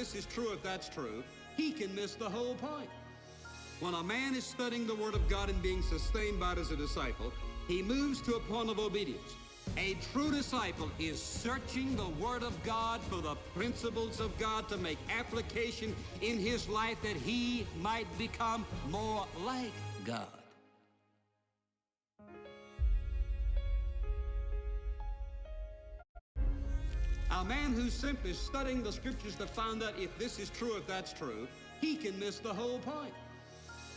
this is true, if that's true, he can miss the whole point. When a man is studying the Word of God and being sustained by it as a disciple, he moves to a point of obedience. A true disciple is searching the Word of God for the principles of God to make application in his life that he might become more like God. A man who's simply studying the Scriptures to find out if this is true, if that's true, he can miss the whole point.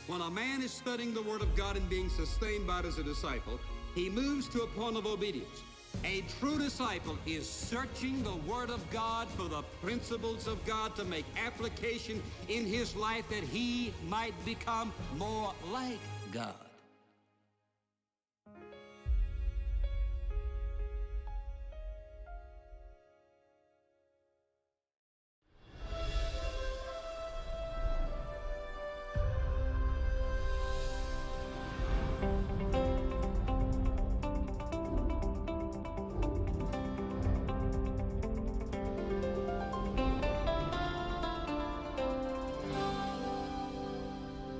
When a man is studying the Word of God and being sustained by it as a disciple, he moves to a point of obedience. A true disciple is searching the Word of God for the principles of God to make application in his life that he might become more like God.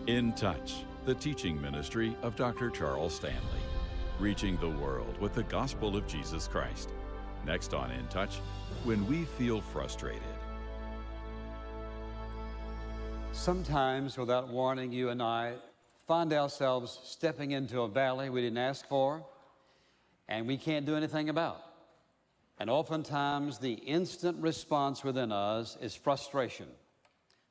In Touch, the teaching ministry of Dr. Charles Stanley, reaching the world with the gospel of Jesus Christ. Next on In Touch, when we feel frustrated. Sometimes, without warning, you and I find ourselves stepping into a valley we didn't ask for, and we can't do anything about. And oftentimes, the instant response within us is frustration,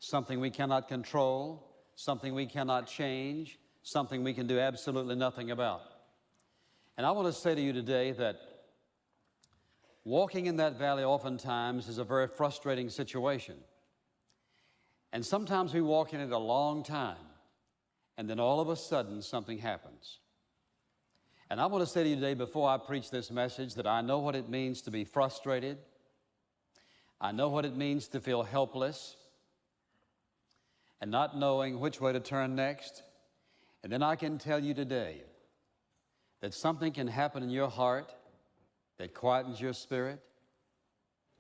something we cannot control, something we cannot change, something we can do absolutely nothing about. And I want to say to you today that walking in that valley oftentimes is a very frustrating situation. And sometimes we walk in it a long time, and then all of a sudden something happens. And I want to say to you today, before I preach this message, that I know what it means to be frustrated. I know what it means to feel helpless and not knowing which way to turn next. And then I can tell you today that something can happen in your heart that quietens your spirit,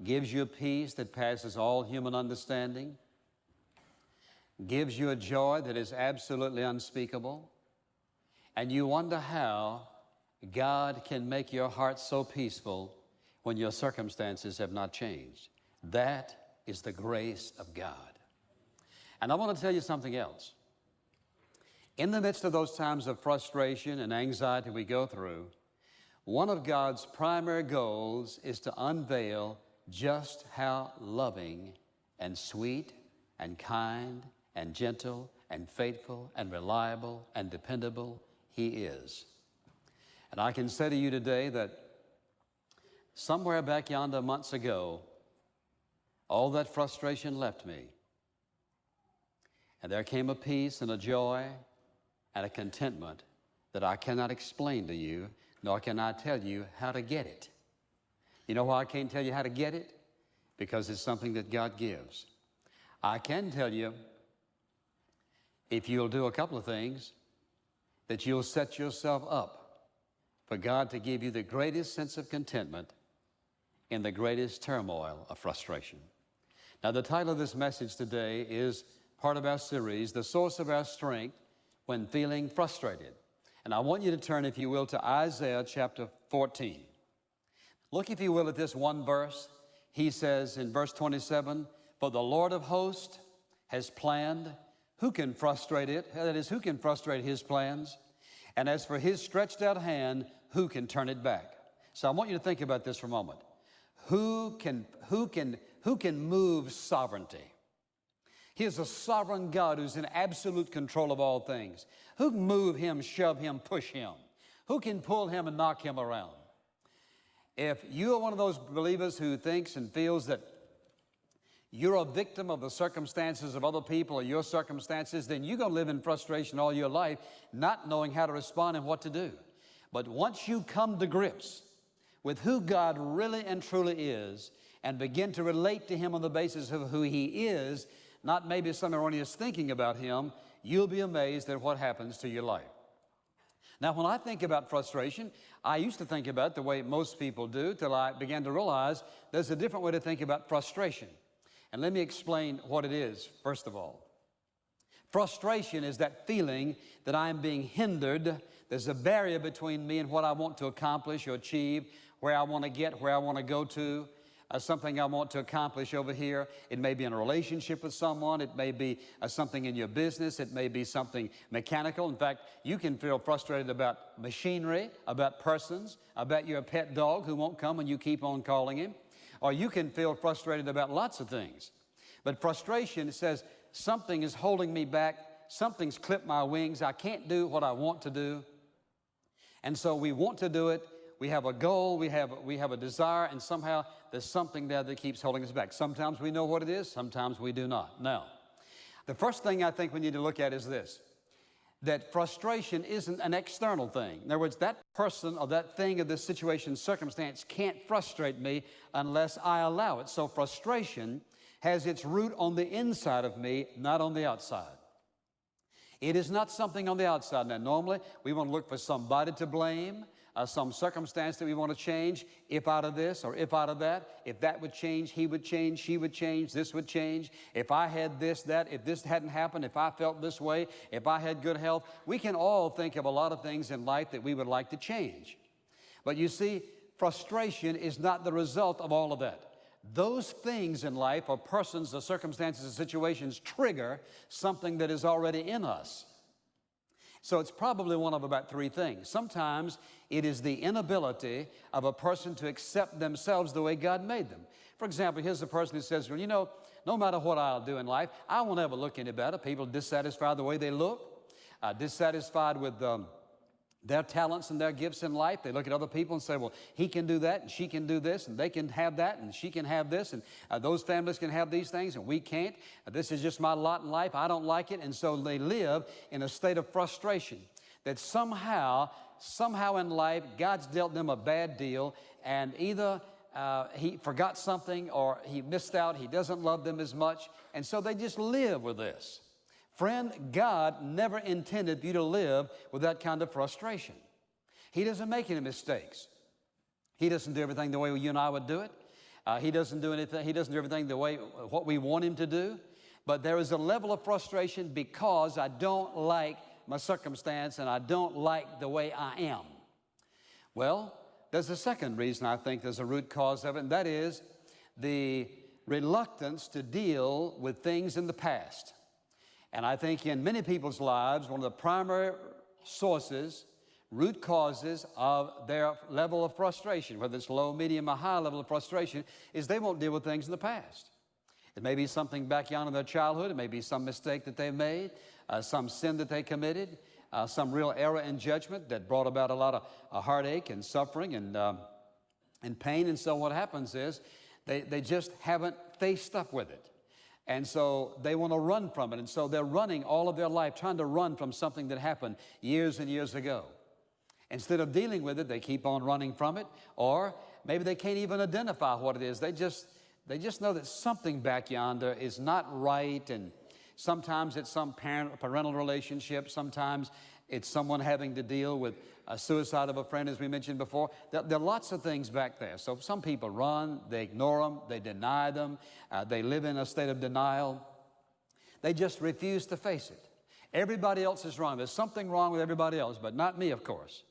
gives you a peace that passes all human understanding, gives you a joy that is absolutely unspeakable, and you wonder how God can make your heart so peaceful when your circumstances have not changed. That is the grace of God. And I want to tell you something else. In the midst of those times of frustration and anxiety we go through, one of God's primary goals is to unveil just how loving and sweet and kind and gentle and faithful and reliable and dependable He is. And I can say to you today that somewhere back yonder months ago, all that frustration left me. And there came a peace and a joy and a contentment that I cannot explain to you, nor can I tell you how to get it. You know why I can't tell you how to get it? Because it's something that God gives. I can tell you, if you'll do a couple of things, that you'll set yourself up for God to give you the greatest sense of contentment in the greatest turmoil of frustration. Now, the title of this message today is part of our series, The Source of Our Strength When Feeling Frustrated. And I want you to turn, if you will, to Isaiah chapter 14. Look, if you will, at this one verse. He says in verse 27, "For the Lord of hosts has planned, who can frustrate it?" That is, who can frustrate His plans? "And as for His stretched out hand, who can turn it back?" So I want you to think about this for a moment. Who can move sovereignty? He is a sovereign God who's in absolute control of all things. Who can move Him, shove Him, push Him? Who can pull Him and knock Him around? If you are one of those believers who thinks and feels that you're a victim of the circumstances of other people or your circumstances, then you're going to live in frustration all your life, not knowing how to respond and what to do. But once you come to grips with who God really and truly is and begin to relate to Him on the basis of who He is, not maybe some erroneous thinking about Him, you'll be amazed at what happens to your life. Now, when I think about frustration, I used to think about it the way most people do till I began to realize there's a different way to think about frustration. And let me explain what it is, first of all. Frustration is that feeling that I'm being hindered. There's a barrier between me and what I want to accomplish or achieve, where I want to get, where I want to go to, something I want to accomplish over here. It may be in a relationship with someone. It may be something in your business. It may be something mechanical. In fact, you can feel frustrated about machinery, about persons, about your pet dog who won't come and you keep on calling him. Or you can feel frustrated about lots of things. But frustration says, something is holding me back. Something's clipped my wings. I can't do what I want to do. And so we want to do it. We have a goal. We have a desire. And somehow there's something there that keeps holding us back. Sometimes we know what it is. Sometimes we do not. Now, the first thing I think we need to look at is this, that frustration isn't an external thing. In other words, that person or that thing or this situation, circumstance can't frustrate me unless I allow it. So frustration has its root on the inside of me, not on the outside. It is not something on the outside. Now, normally, we want to look for somebody to blame, some circumstance that we want to change, if out of this or if out of that. If that would change, he would change, she would change, this would change. If I had this, that, if this hadn't happened, if I felt this way, if I had good health. We can all think of a lot of things in life that we would like to change. But you see, frustration is not the result of all of that. Those things in life, or persons, or circumstances, or situations, trigger something that is already in us. So it's probably one of about three things. Sometimes it is the inability of a person to accept themselves the way God made them. For example, here's a person who says, well, you know, no matter what I'll do in life, I won't ever look any better. People dissatisfied the way they look, dissatisfied with their talents and their gifts in life. They look at other people and say, well, he can do that and she can do this and they can have that and she can have this and those families can have these things and we can't. This is just my lot in life. I don't like it. And so they live in a state of frustration that somehow in life, God's dealt them a bad deal, and either he forgot something or he missed out. He doesn't love them as much. And so they just live with this. Friend, God never intended you to live with that kind of frustration. He doesn't make any mistakes. He doesn't do everything the way you and I would do it. He doesn't do everything the way what we want him to do. But there is a level of frustration because I don't like my circumstance and I don't like the way I am. Well, there's a second reason I think there's a root cause of it, and that is the reluctance to deal with things in the past. And I think in many people's lives, one of the primary sources, root causes of their level of frustration, whether it's low, medium, or high level of frustration, is they won't deal with things in the past. It may be something back in their childhood. It may be some mistake that they made, some sin that they committed, some real error in judgment that brought about a lot of heartache and suffering and pain. And so what happens is they just haven't faced up with it. And so they want to run from it. And so they're running all of their life, trying to run from something that happened years and years ago. Instead of dealing with it, they keep on running from it. Or maybe they can't even identify what it is. They just know that something back yonder is not right. And sometimes it's some parental relationship. Sometimes it's someone having to deal with a suicide of a friend, as we mentioned before. There are lots of things back there. So some people run, they ignore them, they deny them, they live in a state of denial. They just refuse to face it. Everybody else is wrong. There's something wrong with everybody else, but not me, of course.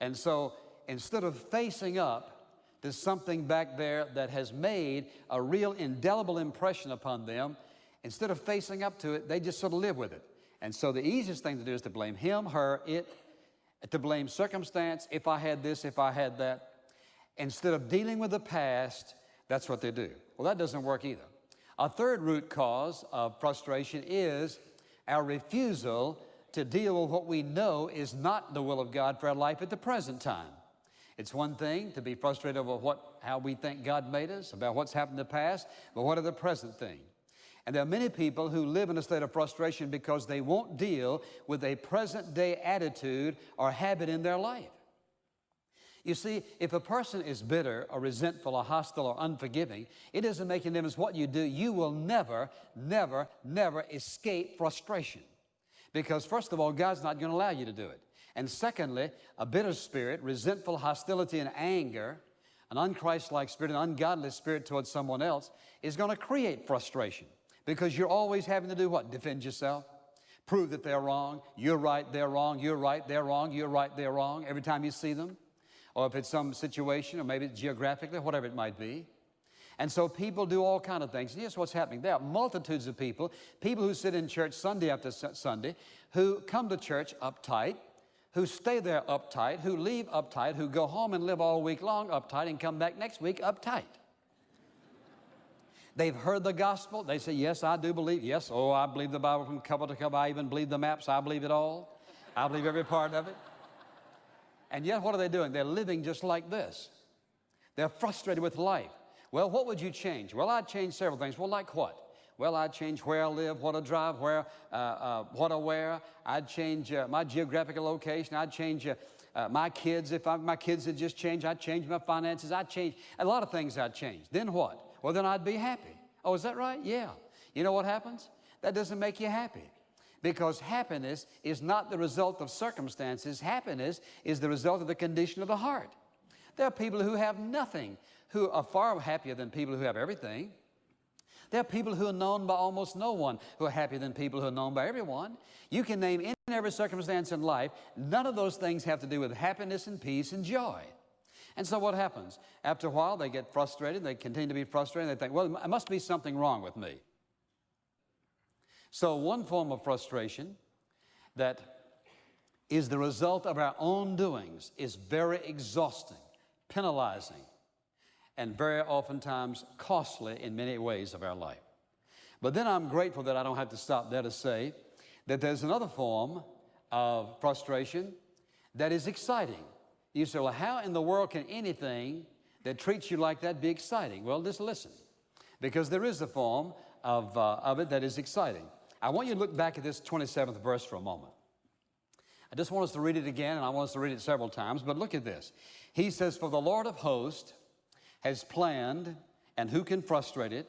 And so instead of facing up to something back there that has made a real indelible impression upon them, instead of facing up to it, they just sort of live with it. And so the easiest thing to do is to blame him, her, it, to blame circumstance, if I had this, if I had that. Instead of dealing with the past, that's what they do. Well, that doesn't work either. A third root cause of frustration is our refusal to deal with what we know is not the will of God for our life at the present time. It's one thing to be frustrated over how we think God made us, about what's happened in the past, but what are the present thing? And there are many people who live in a state of frustration because they won't deal with a present-day attitude or habit in their life. You see, if a person is bitter or resentful or hostile or unforgiving, it doesn't make any difference what you do. You will never, never, never escape frustration. Because first of all, God's not going to allow you to do it. And secondly, a bitter spirit, resentful hostility and anger an unchristlike spirit, an ungodly spirit towards someone else is going to create frustration because you're always having to do what? Defend yourself, prove that they're wrong, you're right, they're wrong, you're right, they're wrong, you're right, they're wrong every time you see them. Or if it's some situation, or maybe geographically, whatever it might be. And so people do all kinds of things. And here's what's happening. There are multitudes of people who sit in church Sunday after Sunday, who come to church uptight, who stay there uptight, who leave uptight, who go home and live all week long uptight and come back next week uptight. They've heard the gospel. They say, yes, I do believe. Yes, oh, I believe the Bible from cover to cover. I even believe the maps. I believe it all. I believe every part of it. And yet, what are they doing? They're living just like this. They're frustrated with life. Well, what would you change? Well, I'd change several things. Well, like what? Well, I'd change where I live, what I drive, what I wear. I'd change my geographical location. I'd change my kids. If my kids had just changed, I'd change my finances. I'd change a lot of things. I'd change. Then what? Well, then I'd be happy. Oh, is that right? Yeah. You know what happens? That doesn't make you happy. Because happiness is not the result of circumstances. Happiness is the result of the condition of the heart. There are people who have nothing who are far happier than people who have everything. There are people who are known by almost no one who are happier than people who are known by everyone. You can name any and every circumstance in life. None of those things have to do with happiness and peace and joy. And so what happens? After a while, they get frustrated. They continue to be frustrated. They think, well, there must be something wrong with me. So one form of frustration that is the result of our own doings is very exhausting, penalizing, and very oftentimes costly in many ways of our life. But then I'm grateful that I don't have to stop there to say that there's another form of frustration that is exciting. You say, well, how in the world can anything that treats you like that be exciting? Well, just listen, because there is a form of it that is exciting. I want you to look back at this 27th verse for a moment. I just want us to read it again, and I want us to read it several times, but look at this. He says, for the Lord of hosts has planned, and who can frustrate it?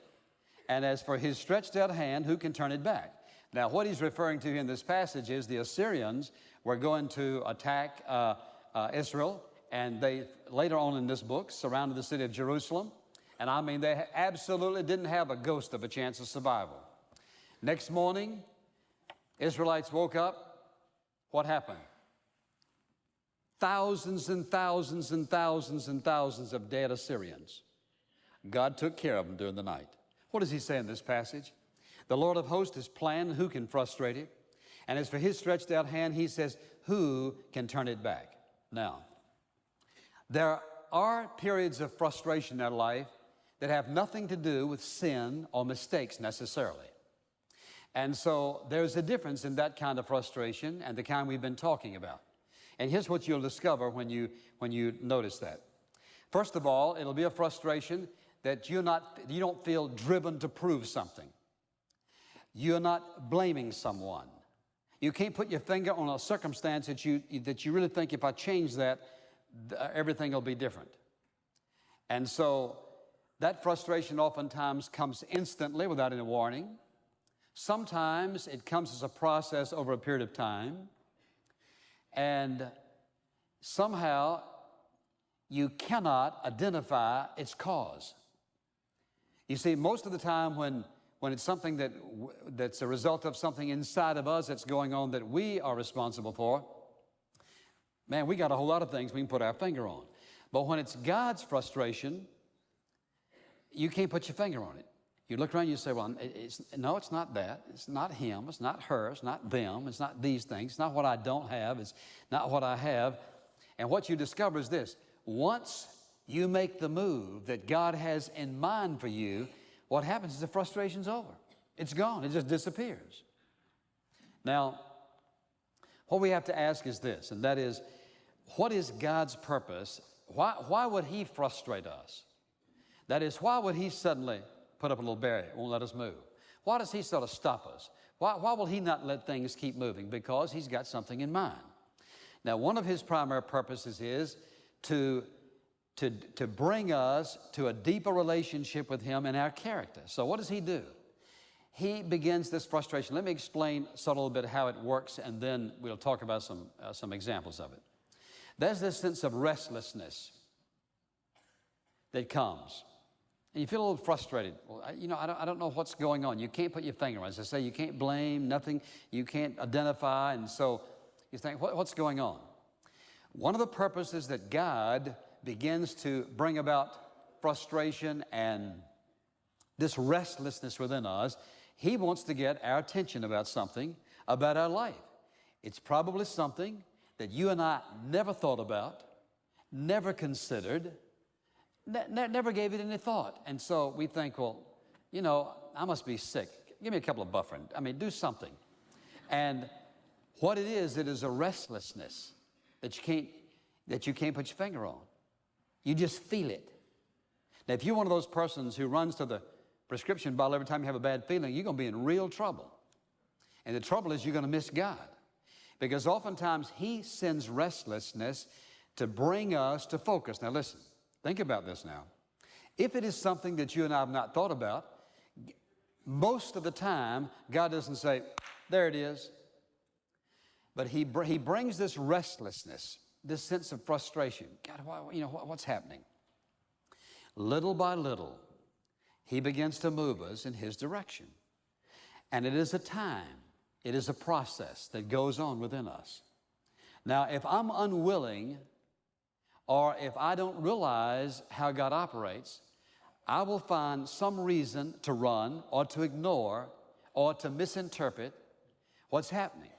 And as for his stretched out hand, who can turn it back? Now, what he's referring to in this passage is the Assyrians were going to attack Israel, and they, later on in this book, surrounded the city of Jerusalem. And I mean, they absolutely didn't have a ghost of a chance of survival. Next morning, Israelites woke up. What happened? Thousands and thousands and thousands and thousands of dead Assyrians. God took care of them during the night. What does he say in this passage? The Lord of hosts has planned, who can frustrate it? And as for his stretched out hand, he says, who can turn it back? Now, there are periods of frustration in our life that have nothing to do with sin or mistakes necessarily. And so there's a difference in that kind of frustration and the kind we've been talking about. And here's what you'll discover when you notice that. First of all, it'll be a frustration that you don't feel driven to prove something. You're not blaming someone. You can't put your finger on a circumstance that you really think if I change that, everything will be different. And so that frustration oftentimes comes instantly without any warning. Sometimes it comes as a process over a period of time. And somehow you cannot identify its cause. You see, most of the time when it's something that's a result of something inside of us that's going on that we are responsible for, man, we got a whole lot of things we can put our finger on. But when it's God's frustration, you can't put your finger on it. You look around and you say, well, no, it's not that. It's not him. It's not her. It's not them. It's not these things. It's not what I don't have. It's not what I have. And what you discover is this. Once you make the move that God has in mind for you, what happens is the frustration's over. It's gone. It just disappears. Now, what we have to ask is this, and that is, what is God's purpose? Why would he frustrate us? That is, why would he suddenly put up a little barrier, won't let us move? Why does he sort of stop us? Why will he not let things keep moving? Because he's got something in mind. Now, one of his primary purposes is to bring us to a deeper relationship with him and our character. So what does he do? He begins this frustration. Let me explain sort of a little bit how it works, and then we'll talk about some examples of it. There's this sense of restlessness. that comes. And you feel a little frustrated. Well, I don't know what's going on. You can't put your finger on it. As I say, you can't blame, nothing. You can't identify. And so you think, what's going on? One of the purposes that God begins to bring about frustration and this restlessness within us, He wants to get our attention about something, about our life. It's probably something that you and I never thought about, never considered, never gave it any thought. And so we think, well, I must be sick. Give me a couple of buffering. Do something. And what it is a restlessness that you can't put your finger on. You just feel it. Now, if you're one of those persons who runs to the prescription bottle every time you have a bad feeling, you're going to be in real trouble. And the trouble is you're going to miss God. Because oftentimes He sends restlessness to bring us to focus. Now listen, think about this now. If it is something that you and I have not thought about, most of the time, God doesn't say, there it is. But He brings this restlessness, this sense of frustration. God, what's happening? Little by little, He begins to move us in His direction. And it is a time, it is a process that goes on within us. Now, if I'm unwilling, or if I don't realize how God operates, I will find some reason to run or to ignore or to misinterpret what's happening.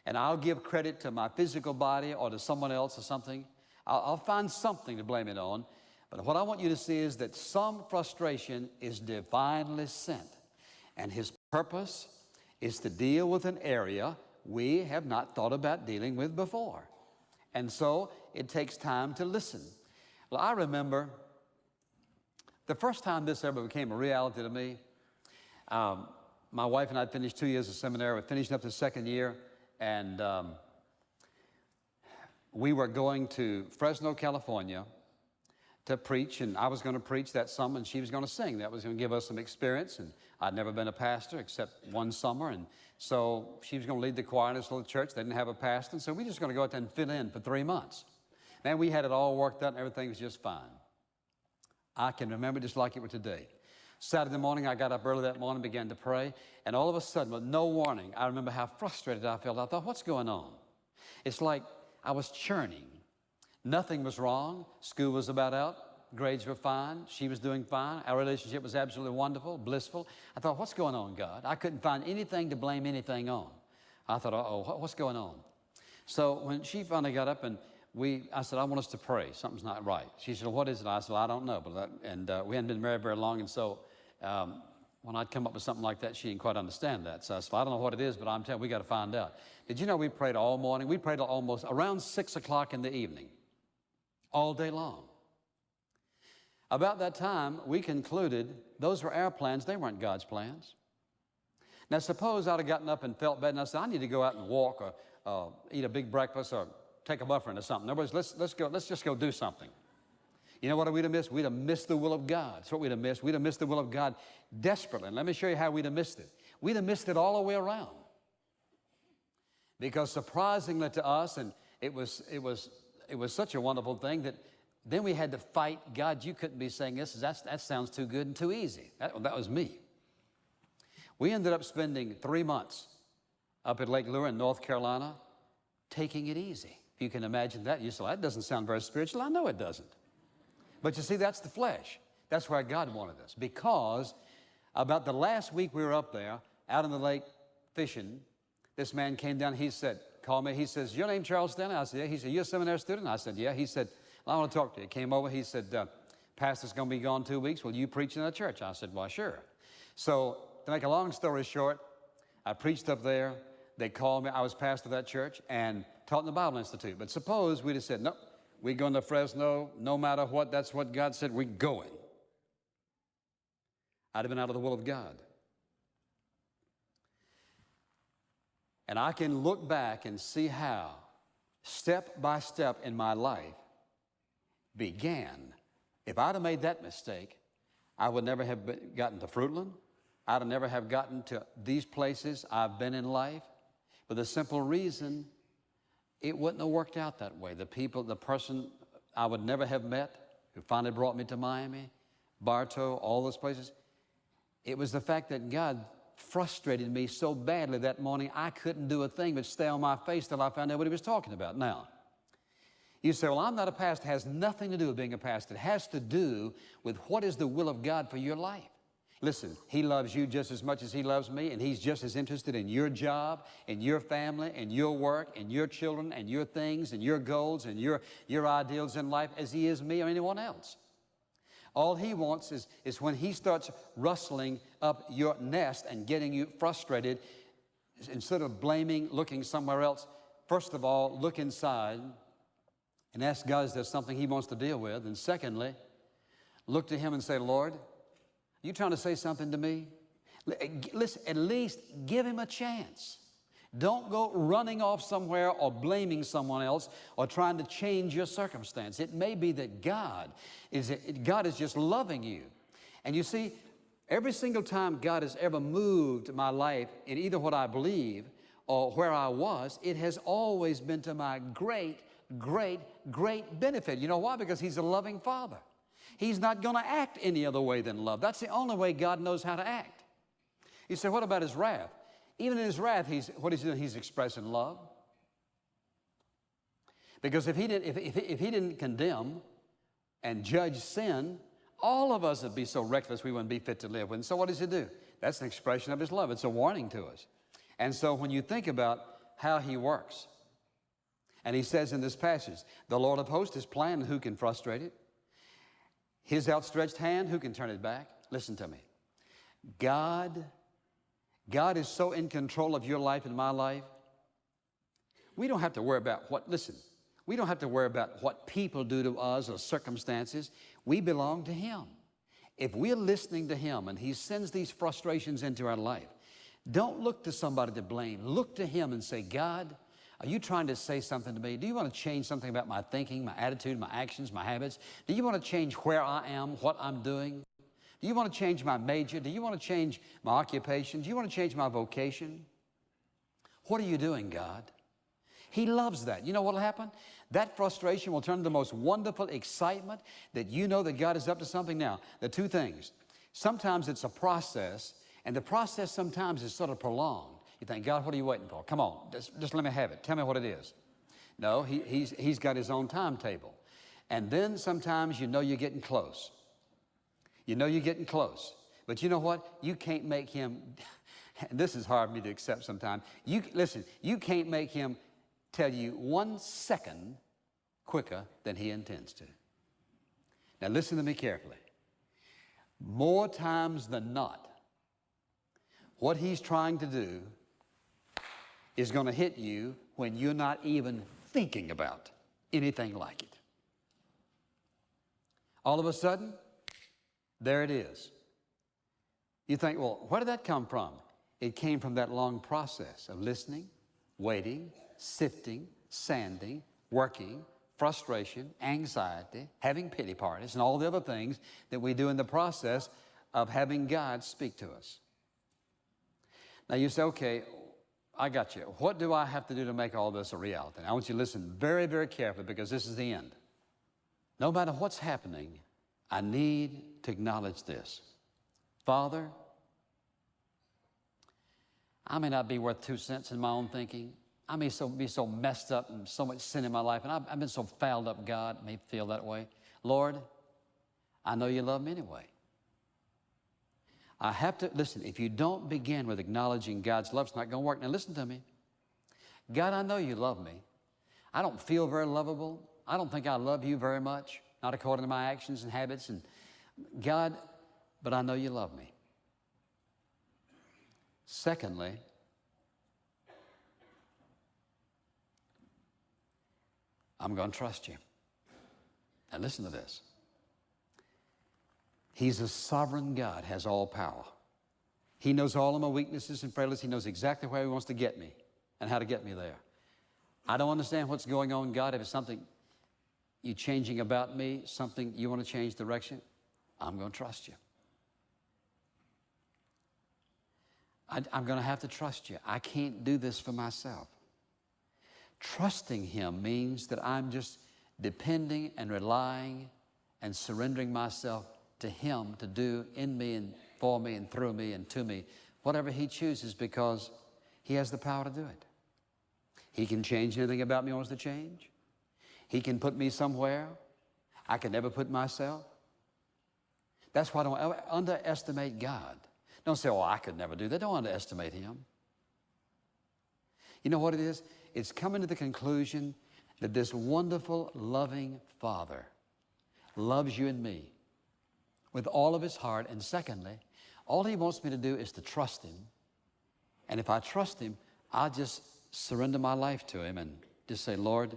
And I'll give credit to my physical body or to someone else or something. I'll find something to blame it on. But what I want you to see is that some frustration is divinely sent. And His purpose is to deal with an area we have not thought about dealing with before. And so it takes time to listen. Well, I remember the first time this ever became a reality to me, my wife and I finished 2 years of seminary. We're finishing up the second year, and we were going to Fresno, California to preach, and I was going to preach that summer, and she was going to sing. That was going to give us some experience, and I'd never been a pastor except one summer, and so she was going to lead the choir in this little church. They didn't have a pastor, and so we were just going to go out there and fill in for 3 months. Man, we had it all worked out, and everything was just fine. I can remember just like it were today. Saturday morning, I got up early that morning, began to pray, and all of a sudden, with no warning, I remember how frustrated I felt. I thought, what's going on? It's like I was churning. Nothing was wrong. School was about out. Grades were fine. She was doing fine. Our relationship was absolutely wonderful, blissful. I thought, what's going on, God? I couldn't find anything to blame anything on. I thought, uh-oh, what's going on? So when she finally got up and I said, I want us to pray. Something's not right. She said, well, what is it? I said, well, I don't know. We hadn't been married very long, and so when I'd come up with something like that, she didn't quite understand that. So I said, I don't know what it is, but I'm telling you, we got to find out. Did you know we prayed all morning? We prayed almost around 6 o'clock in the evening, all day long. About that time, we concluded those were our plans. They weren't God's plans. Now, suppose I'd have gotten up and felt bad, and I said, I need to go out and walk or eat a big breakfast or take a buffering or something. In other words, let's just go do something. You know what we'd have missed? We'd have missed the will of God. That's what we'd have missed. We'd have missed the will of God desperately. And let me show you how we'd have missed it. We'd have missed it all the way around. Because surprisingly to us, and it was such a wonderful thing that then we had to fight, God, you couldn't be saying this. That sounds too good and too easy. That was me. We ended up spending 3 months up at Lake Lure in North Carolina, taking it easy. If you can imagine that, you say, well, that doesn't sound very spiritual. I know it doesn't. But you see, that's the flesh. That's where God wanted us. Because about the last week we were up there, out in the lake fishing, this man came down. He said, call me. He says, your name Charles Stanley? I said, yeah. He said, you're a seminary student? I said, yeah. He said, well, I want to talk to you. He came over. He said, Pastor's going to be gone 2 weeks. Will you preach in a church? I said, well, sure. So to make a long story short, I preached up there. They called me. I was pastor of that church and taught in the Bible Institute. But suppose we'd have said, no, we're going to Fresno. No matter what, that's what God said. We're going. I'd have been out of the will of God. And I can look back and see how, step by step in my life, began. If I'd have made that mistake, I would never have gotten to Fruitland. I'd have never have gotten to these places I've been in life. For the simple reason, it wouldn't have worked out that way. The person I would never have met, who finally brought me to Miami, Bartow, all those places. It was the fact that God frustrated me so badly that morning, I couldn't do a thing but stay on my face till I found out what he was talking about. Now, you say, well, I'm not a pastor. It has nothing to do with being a pastor. It has to do with what is the will of God for your life. Listen, he loves you just as much as he loves me, and he's just as interested in your job, in your family, in your work, in your children, and your things, and your goals, and your ideals in life as he is me or anyone else. All he wants is when he starts rustling up your nest and getting you frustrated, instead of blaming, looking somewhere else, first of all, look inside and ask God, is there something he wants to deal with? And secondly, look to him and say, Lord, you trying to say something to me? Listen, at least give him a chance. Don't go running off somewhere or blaming someone else or trying to change your circumstance. It may be that God is just loving you. And you see, every single time God has ever moved my life in either what I believe or where I was, it has always been to my great, great, great benefit. You know why? Because he's a loving Father. He's not going to act any other way than love. That's the only way God knows how to act. You say, what about his wrath? Even in his wrath, what is he doing? He's expressing love. Because if he didn't condemn and judge sin, all of us would be so reckless we wouldn't be fit to live with. And so what does he do? That's an expression of his love. It's a warning to us. And so when you think about how he works, and he says in this passage, the Lord of hosts is planned, who can frustrate it? His outstretched hand, who can turn it back? Listen to me. God is so in control of your life and my life. We don't have to worry about we don't have to worry about what people do to us or circumstances. We belong to him. If we're listening to him and he sends these frustrations into our life, don't look to somebody to blame. Look to him and say, God, are you trying to say something to me? Do you want to change something about my thinking, my attitude, my actions, my habits? Do you want to change where I am, what I'm doing? Do you want to change my major? Do you want to change my occupation? Do you want to change my vocation? What are you doing, God? He loves that. You know what will happen? That frustration will turn into the most wonderful excitement that you know that God is up to something. Now, the two things. Sometimes it's a process, and the process sometimes is sort of prolonged. You think, God, what are you waiting for? Come on, just let me have it. Tell me what it is. No, he's got his own timetable. And then sometimes you know you're getting close. You know you're getting close. But you know what? You can't make him, and this is hard for me to accept sometimes. Listen, you can't make him tell you 1 second quicker than he intends to. Now listen to me carefully. More times than not, what he's trying to do is going to hit you when you're not even thinking about anything like it. All of a sudden, there it is. You think, well, where did that come from? It came from that long process of listening, waiting, sifting, sanding, working, frustration, anxiety, having pity parties, and all the other things that we do in the process of having God speak to us. Now you say, okay, I got you. What do I have to do to make all this a reality? And I want you to listen very, very carefully because this is the end. No matter what's happening, I need to acknowledge this. Father, I may not be worth 2 cents in my own thinking. I may be so messed up and so much sin in my life, and I've been so fouled up, God, I may feel that way. Lord, I know you love me anyway. I have to, listen, if you don't begin with acknowledging God's love, it's not going to work. Now listen to me. God, I know you love me. I don't feel very lovable. I don't think I love you very much, not according to my actions and habits. And God, but I know you love me. Secondly, I'm going to trust you. Now listen to this. He's a sovereign God, has all power. He knows all of my weaknesses and frailties. He knows exactly where he wants to get me and how to get me there. I don't understand what's going on, God. If it's something you're changing about me, something you want to change direction, I'm going to trust you. I'm going to have to trust you. I can't do this for myself. Trusting him means that I'm just depending and relying and surrendering myself to Him to do in me and for me and through me and to me whatever He chooses, because He has the power to do it. He can change anything about me He wants to change. He can put me somewhere I can never put myself. That's why I don't ever underestimate God. Don't say, oh, I could never do that. Don't underestimate Him. You know what it is? It's coming to the conclusion that this wonderful, loving Father loves you and me with all of His heart. And secondly, all He wants me to do is to trust Him. And if I trust Him, I'll just surrender my life to Him and just say, Lord,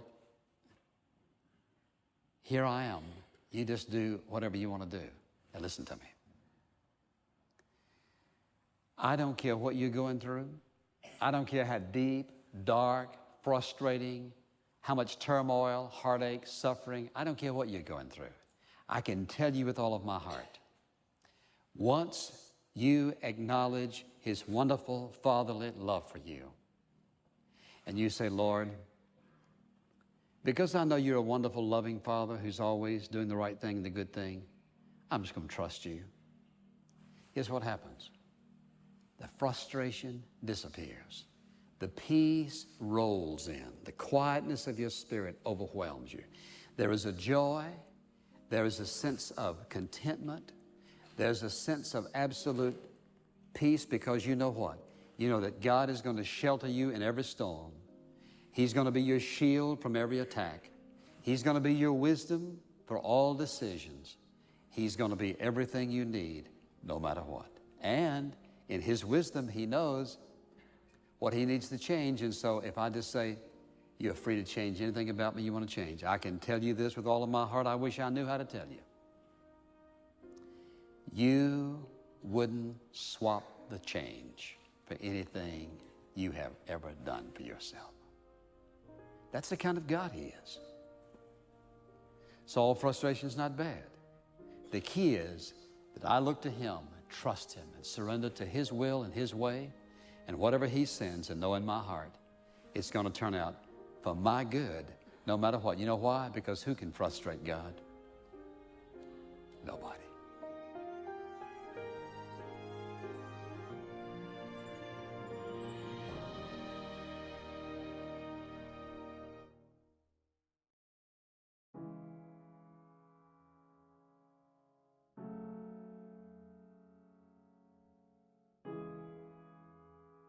here I am. You just do whatever you want to do. Now listen to me. I don't care what you're going through. I don't care how deep, dark, frustrating, how much turmoil, heartache, suffering. I don't care what you're going through. I can tell you with all of my heart, once you acknowledge His wonderful fatherly love for you, and you say, Lord, because I know You're a wonderful, loving Father who's always doing the right thing, the good thing, I'm just going to trust You. Here's what happens. The frustration disappears. The peace rolls in. The quietness of your spirit overwhelms you. There is a joy. There is a sense of contentment. There's a sense of absolute peace, because you know what? You know that God is going to shelter you in every storm. He's going to be your shield from every attack. He's going to be your wisdom for all decisions. He's going to be everything you need, no matter what. And in His wisdom, He knows what He needs to change. And so if I just say, you're free to change anything about me you want to change, I can tell you this with all of my heart. I wish I knew how to tell you. You wouldn't swap the change for anything you have ever done for yourself. That's the kind of God He is. So all frustration is not bad. The key is that I look to Him, trust Him, and surrender to His will and His way, and whatever He sends, and know in my heart it's going to turn out for my good, no matter what. You know why? Because who can frustrate God? Nobody.